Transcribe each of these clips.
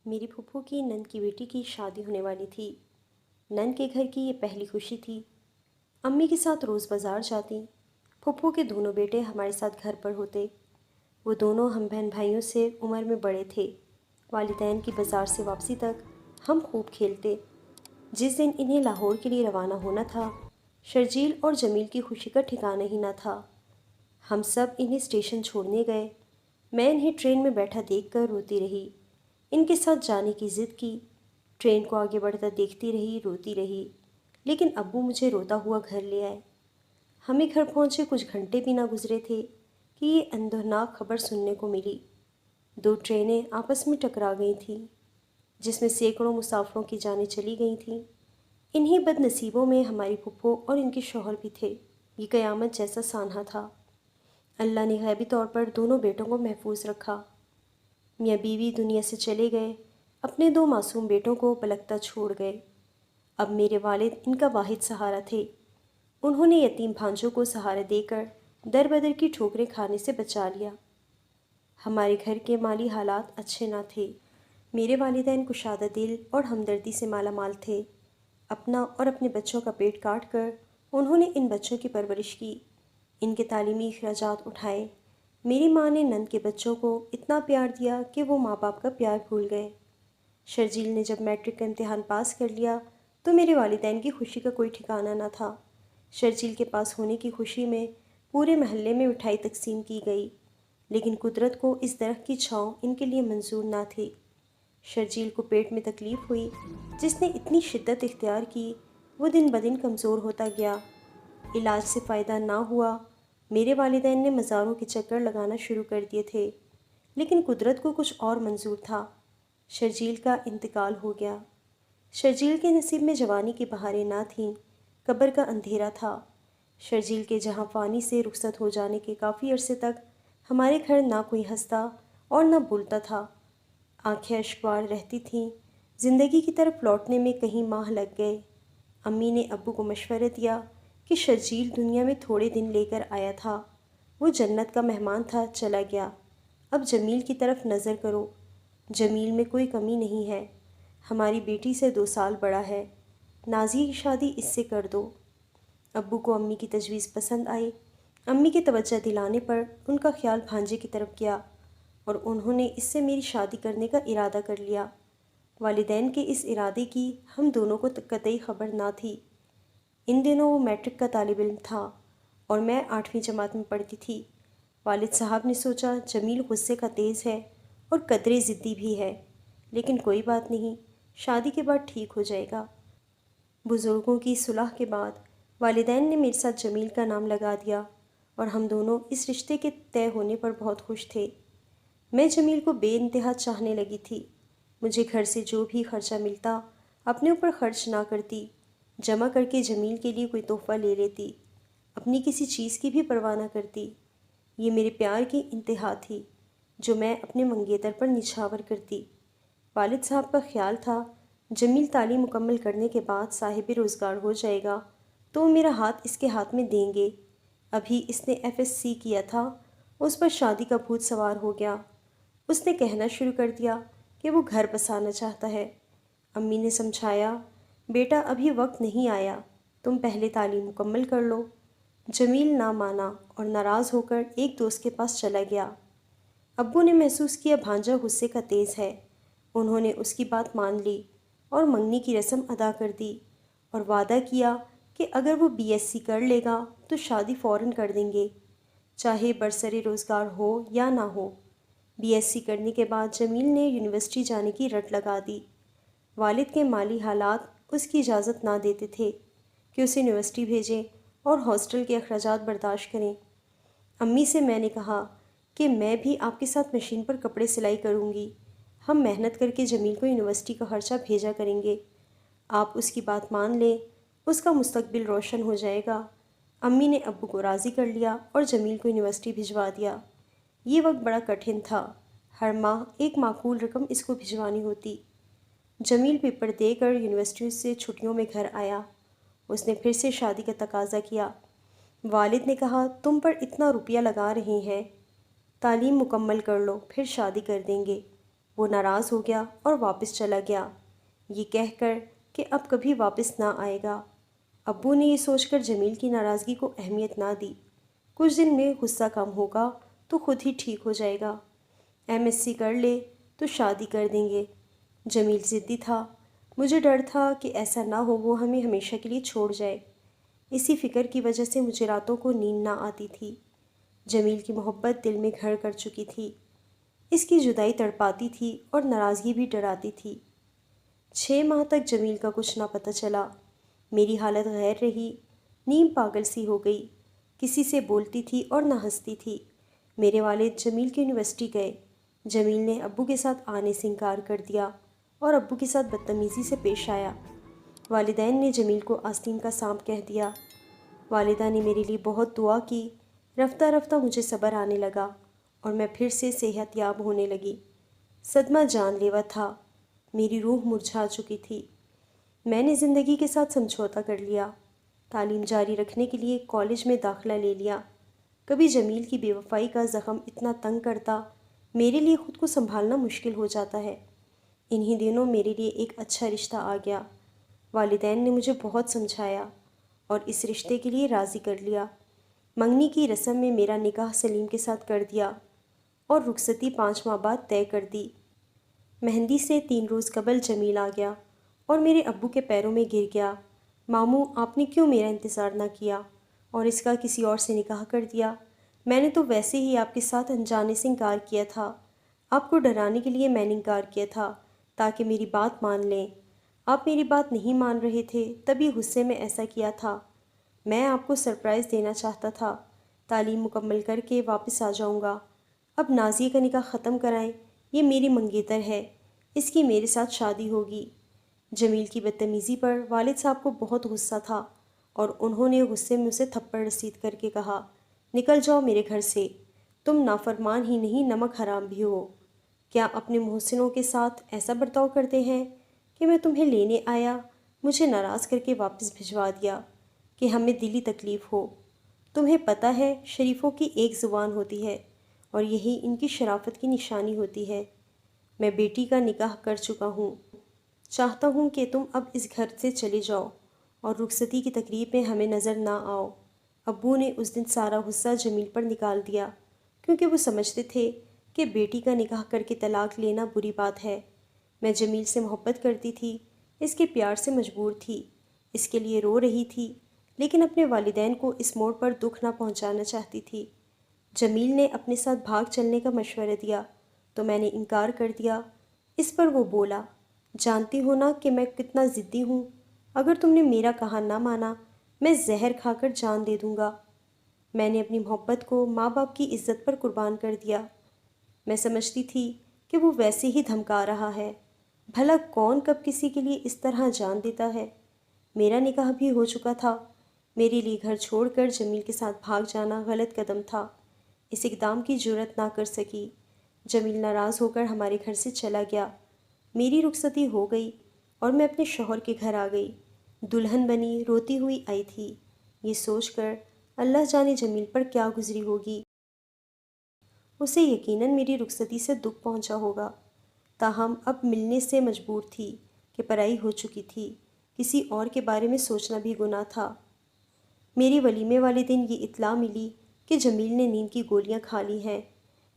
मेरी फूफो की नंद की बेटी की शादी होने वाली थी। नंद के घर की ये पहली खुशी थी। अम्मी के साथ रोज़ बाज़ार जाती। फूफो के दोनों बेटे हमारे साथ घर पर होते। वो दोनों हम बहन भाइयों से उम्र में बड़े थे। वालिदैन की बाज़ार से वापसी तक हम खूब खेलते। जिस दिन इन्हें लाहौर के लिए रवाना होना था, शर्जील और जमील की खुशी का ठिकाना ही न था। हम सब इन्हें स्टेशन छोड़ने गए। मैं इन्हें ट्रेन में बैठा देखकर रोती रही। इनके साथ जाने की ज़िद की। ट्रेन को आगे बढ़ता देखती रही, रोती रही। लेकिन अब्बू मुझे रोता हुआ घर ले आए। हमें घर पहुँचे कुछ घंटे भी ना गुजरे थे कि ये अंदरनाक खबर सुनने को मिली। दो ट्रेनें आपस में टकरा गई थीं, जिसमें सैकड़ों मुसाफिरों की जानें चली गई थीं। इन्हीं बदनसीबों में हमारी फुप्पो और इनके शौहर भी थे। ये क़यामत जैसा सानहा था। अल्लाह ने ग़ैबी तौर पर दोनों बेटों को महफूज रखा। मियाँ बीवी दुनिया से चले गए, अपने दो मासूम बेटों को पलकता छोड़ गए। अब मेरे वालिद इनका वाहिद सहारा थे। उन्होंने यतीम भांजों को सहारा देकर दर बदर की ठोकरें खाने से बचा लिया। हमारे घर के माली हालात अच्छे ना थे। मेरे वालिदैन कुशादा दिल और हमदर्दी से माला माल थे। अपना और अपने बच्चों का पेट काट कर उन्होंने इन बच्चों की परवरिश की, इनके तालीमी अखराजात उठाए। मेरी माँ ने नंद के बच्चों को इतना प्यार दिया कि वो माँ बाप का प्यार भूल गए। शर्जील ने जब मैट्रिक का इम्तिहान पास कर लिया तो मेरे वालिदैन की खुशी का कोई ठिकाना न था। शर्जील के पास होने की खुशी में पूरे महल्ले में मिठाई तकसीम की गई, लेकिन कुदरत को इस दरख्त की छाँव इनके लिए मंजूर ना थी। शर्जील को पेट में तकलीफ़ हुई, जिसने इतनी शिद्दत इख्तियार की वो दिन ब दिन कमज़ोर होता गया। इलाज से फ़ायदा ना हुआ। मेरे वालिदैन ने मज़ारों के चक्कर लगाना शुरू कर दिए थे, लेकिन कुदरत को कुछ और मंजूर था। शर्जील का इंतकाल हो गया। शर्जील के नसीब में जवानी की बहारें ना थीं, कब्र का अंधेरा था। शर्जील के जहाँ फ़ानी से रुखसत हो जाने के काफ़ी अरसे तक हमारे घर ना कोई हंसता और ना बोलता था। आंखें अश्कवार रहती थीं। ज़िंदगी की तरफ लौटने में कहीं माह लग गए। अम्मी ने अब्बू को मशवरा दिया कि शर्जील दुनिया में थोड़े दिन लेकर आया था, वो जन्नत का मेहमान था, चला गया। अब जमील की तरफ नज़र करो। जमील में कोई कमी नहीं है, हमारी बेटी से 2 साल बड़ा है। नाजी की शादी इससे कर दो। अब्बू को अम्मी की तजवीज़ पसंद आई। अम्मी के तवज्जो दिलाने पर उनका ख्याल भांजे की तरफ गया और उन्होंने इससे मेरी शादी करने का इरादा कर लिया। वालिदैन के इस इरादे की हम दोनों को कतई खबर ना थी। इन दिनों वो मैट्रिक का तालिब इल्म था और मैं 8वीं जमात में पढ़ती थी। वालिद साहब ने सोचा जमील गुस्से का तेज़ है और कदरे ज़िद्दी भी है, लेकिन कोई बात नहीं, शादी के बाद ठीक हो जाएगा। बुज़ुर्गों की सुलह के बाद वालिदैन ने मेरे साथ जमील का नाम लगा दिया और हम दोनों इस रिश्ते के तय होने पर बहुत खुश थे। मैं जमील को बेइंतहा चाहने लगी थी। मुझे घर से जो भी खर्चा मिलता अपने ऊपर खर्च ना करती, जमा करके जमील के लिए कोई तोहफ़ा ले लेती, अपनी किसी चीज़ की भी परवाह ना करती। ये मेरे प्यार की इंतहा थी, जो मैं अपने मंगेतर पर निछावर करती। वालिद साहब का ख्याल था जमील तालीम मुकम्मल करने के बाद साहिब रोज़गार हो जाएगा तो वो मेरा हाथ इसके हाथ में देंगे। अभी इसने FSC किया था, उस पर शादी का भूत सवार हो गया। उसने कहना शुरू कर दिया कि वो घर बसाना चाहता है। अम्मी ने समझाया, बेटा अभी वक्त नहीं आया, तुम पहले तालीम मुकम्मल कर लो। जमील ना माना और नाराज़ होकर एक दोस्त के पास चला गया। अब्बू ने महसूस किया भांजा गुस्से का तेज़ है। उन्होंने उसकी बात मान ली और मंगनी की रस्म अदा कर दी और वादा किया कि अगर वो BSc कर लेगा तो शादी फ़ौरन कर देंगे, चाहे बरसरे रोज़गार हो या ना हो। BSc करने के बाद जमील ने यूनिवर्सिटी जाने की रट लगा दी। वालिद के माली हालात उसकी इजाज़त ना देते थे कि उसे यूनिवर्सिटी भेजें और हॉस्टल के अखराजात बर्दाश्त करें। अम्मी से मैंने कहा कि मैं भी आपके साथ मशीन पर कपड़े सिलाई करूँगी, हम मेहनत करके जमील को यूनिवर्सिटी का खर्चा भेजा करेंगे। आप उसकी बात मान लें, उसका मुस्तकबिल रोशन हो जाएगा। अम्मी ने अब्बू को राज़ी कर लिया और जमील को यूनिवर्सिटी भिजवा दिया। ये वक्त बड़ा कठिन था, हर माह एक माकूल रकम इसको भिजवानी होती। जमील पेपर देकर यूनिवर्सिटी से छुट्टियों में घर आया। उसने फिर से शादी का तकाजा किया। वालिद ने कहा, तुम पर इतना रुपया लगा रहे हैं, तालीम मुकम्मल कर लो, फिर शादी कर देंगे। وہ ناراض ہو گیا اور واپس چلا گیا، یہ کہہ کر کہ اب کبھی واپس نہ آئے گا۔ ابو نے یہ سوچ کر جمیل کی ناراضگی کو اہمیت نہ دی۔ کچھ دن میں غصہ کم ہوگا تو خود ہی ٹھیک ہو جائے گا۔ MSc کر لے تو شادی کر دیں گے۔ جمیل ضدی تھا۔ مجھے ڈر تھا کہ ایسا نہ ہو وہ ہمیں ہمیشہ کے لیے چھوڑ جائے۔ اسی فکر کی وجہ سے مجھے راتوں کو نیند نہ آتی تھی۔ جمیل کی محبت دل میں گھر کر چکی تھی۔ اس کی جدائی تڑپاتی تھی اور ناراضگی بھی ڈراتی تھی۔ 6 ماہ تک جمیل کا کچھ نہ پتہ چلا۔ میری حالت غیر رہی، نیم پاگل سی ہو گئی، کسی سے بولتی تھی اور نہ ہنستی تھی۔ میرے والد جمیل کی یونیورسٹی گئے۔ جمیل نے ابو کے ساتھ آنے سے انکار کر دیا اور ابو کے ساتھ بدتمیزی سے پیش آیا۔ والدین نے جمیل کو آستین کا سانپ کہہ دیا۔ والدہ نے میرے لیے بہت دعا کی۔ رفتہ رفتہ مجھے صبر آنے لگا اور میں پھر سے صحت یاب ہونے لگی۔ صدمہ جان لیوا تھا، میری روح مرجھا چکی تھی۔ میں نے زندگی کے ساتھ سمجھوتا کر لیا، تعلیم جاری رکھنے کے لیے کالج میں داخلہ لے لیا۔ کبھی جمیل کی بے وفائی کا زخم اتنا تنگ کرتا، میرے لیے خود کو سنبھالنا مشکل ہو جاتا ہے۔ انہی دنوں میرے لیے ایک اچھا رشتہ آ گیا۔ والدین نے مجھے بہت سمجھایا اور اس رشتے کے لیے راضی کر لیا۔ منگنی کی رسم میں میرا نکاح سلیم کے ساتھ کر دیا اور رخصتی 5 ماہ بعد طے کر دی۔ مہندی سے 3 روز قبل جمیل آ گیا اور میرے ابو کے پیروں میں گر گیا۔ ماموں، آپ نے کیوں میرا انتظار نہ کیا اور اس کا کسی اور سے نکاح کر دیا؟ میں نے تو ویسے ہی آپ کے ساتھ انجانے سے انکار کیا تھا۔ آپ کو ڈرانے کے لیے میں نے انکار کیا تھا تاکہ میری بات مان لیں۔ آپ میری بات نہیں مان رہے تھے، تبھی غصے میں ایسا کیا تھا۔ میں آپ کو سرپرائز دینا چاہتا تھا۔ تعلیم مکمل کر کے واپس آ جاؤں گا۔ اب نازیہ کا نکاح ختم کرائیں، یہ میری منگیتر ہے، اس کی میرے ساتھ شادی ہوگی۔ جمیل کی بدتمیزی پر والد صاحب کو بہت غصہ تھا اور انہوں نے غصے میں اسے تھپڑ رسید کر کے کہا، نکل جاؤ میرے گھر سے، تم نافرمان ہی نہیں نمک حرام بھی ہو۔ کیا اپنے محسنوں کے ساتھ ایسا برتاؤ کرتے ہیں کہ میں تمہیں لینے آیا، مجھے ناراض کر کے واپس بھجوا دیا کہ ہمیں دلی تکلیف ہو۔ تمہیں پتہ ہے شریفوں کی ایک زبان ہوتی ہے اور یہی ان کی شرافت کی نشانی ہوتی ہے۔ میں بیٹی کا نکاح کر چکا ہوں، چاہتا ہوں کہ تم اب اس گھر سے چلے جاؤ اور رخصتی کی تقریب میں ہمیں نظر نہ آؤ۔ ابو نے اس دن سارا غصہ جمیل پر نکال دیا کیونکہ وہ سمجھتے تھے کہ بیٹی کا نکاح کر کے طلاق لینا بری بات ہے۔ میں جمیل سے محبت کرتی تھی، اس کے پیار سے مجبور تھی، اس کے لیے رو رہی تھی، لیکن اپنے والدین کو اس موڑ پر دکھ نہ پہنچانا چاہتی تھی۔ جمیل نے اپنے ساتھ بھاگ چلنے کا مشورہ دیا تو میں نے انکار کر دیا۔ اس پر وہ بولا، جانتی ہو نا کہ میں کتنا ضدی ہوں، اگر تم نے میرا کہا نہ مانا میں زہر کھا کر جان دے دوں گا۔ میں نے اپنی محبت کو ماں باپ کی عزت پر قربان کر دیا۔ میں سمجھتی تھی کہ وہ ویسے ہی دھمکا رہا ہے، بھلا کون کب کسی کے لیے اس طرح جان دیتا ہے۔ میرا نکاح بھی ہو چکا تھا، میرے لیے گھر چھوڑ کر جمیل کے ساتھ بھاگ جانا غلط قدم تھا۔ اس اقدام کی جرأت نہ کر سکی۔ جمیل ناراض ہو کر ہمارے گھر سے چلا گیا۔ میری رخصتی ہو گئی اور میں اپنے شوہر کے گھر آ گئی۔ دلہن بنی روتی ہوئی آئی تھی، یہ سوچ کر اللہ جانے جمیل پر کیا گزری ہوگی۔ اسے یقیناً میری رخصتی سے دکھ پہنچا ہوگا، تاہم اب ملنے سے مجبور تھی کہ پرائی ہو چکی تھی، کسی اور کے بارے میں سوچنا بھی گناہ تھا۔ میری ولیمے والے دن یہ اطلاع ملی کہ جمیل نے نیند کی گولیاں کھا لی ہیں۔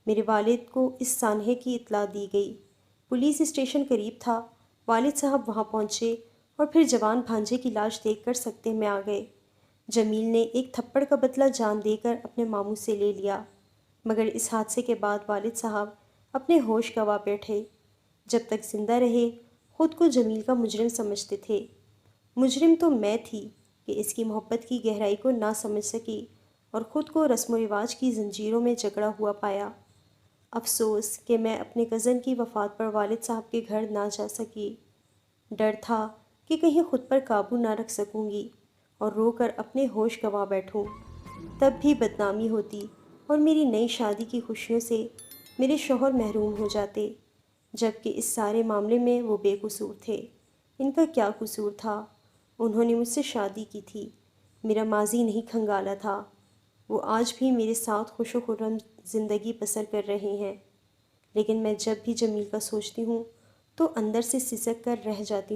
میرے والد کو اس سانحے کی اطلاع دی گئی۔ پولیس اسٹیشن قریب تھا، والد صاحب وہاں پہنچے اور پھر جوان بھانجے کی لاش دیکھ کر سکتے میں آ گئے۔ جمیل نے ایک تھپڑ کا بدلہ جان دے کر اپنے ماموں سے لے لیا، مگر اس حادثے کے بعد والد صاحب اپنے ہوش گنوا بیٹھے۔ جب تک زندہ رہے خود کو جمیل کا مجرم سمجھتے تھے۔ مجرم تو میں تھی کہ اس کی محبت کی گہرائی کو نہ سمجھ سکی اور خود کو رسم و رواج کی زنجیروں میں جکڑا ہوا پایا۔ افسوس کہ میں اپنے کزن کی وفات پر والد صاحب کے گھر نہ جا سکی۔ ڈر تھا کہ کہیں خود پر قابو نہ رکھ سکوں گی اور رو کر اپنے ہوش گنوا بیٹھوں، تب بھی بدنامی ہوتی اور میری نئی شادی کی خوشیوں سے میرے شوہر محروم ہو جاتے، جبکہ اس سارے معاملے میں وہ بے قصور تھے۔ ان کا کیا قصور تھا؟ انہوں نے مجھ سے شادی کی تھی، میرا ماضی نہیں کھنگالا تھا۔ وہ آج بھی میرے ساتھ خوش و خرم زندگی بسر کر رہے ہیں، لیکن میں جب بھی جمیل کا سوچتی ہوں تو اندر سے سسک کر رہ جاتی ہوں۔